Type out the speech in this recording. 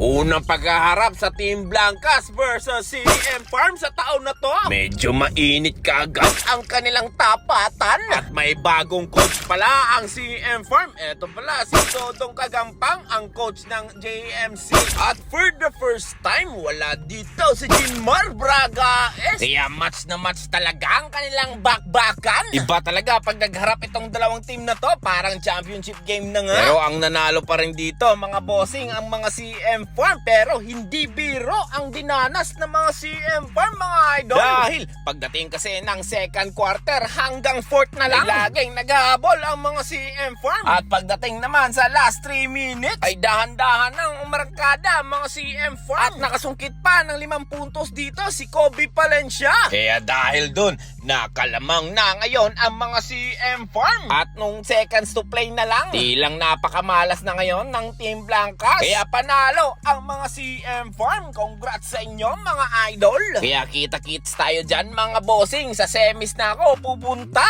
Unang paghaharap sa Team Blancas versus CM Farm sa taon na to. Medyo mainit kaagad ang kanilang tapatan. At may bagong coach pala ang CM Farm. Eto pala si Dodong Kagampang, ang coach ng JMC. At for the first time, wala dito si Jinmar Braga. Kaya match na match talaga ang kanilang bakbakan. Iba talaga pag nagharap itong dalawang team na to. Parang championship game na nga. Pero ang nanalo pa rin dito, mga bossing, ang mga CM Farm. Pero hindi biro ang dinanas ng mga CM Farm, mga idol. Dahil pagdating kasi ng second quarter hanggang fourth na lang, laging naghahabol ang mga CM Farm. At pagdating naman sa last 3 minutes, ay dahan-dahan ang umarangkada mga CM Farm. At nakasungkit pa ng 5 puntos dito si Kobe Palencia. Kaya dahil dun, nakalamang na ngayon ang mga CM Farm. At nung seconds to play na lang, di lang napakamalas na ngayon ng Team Blancas. Kaya panalo ang mga CM Farm. Congrats sa inyo, mga idol. Kaya kita-kits tayo dyan, mga bossing. Sa semis na ako pupunta.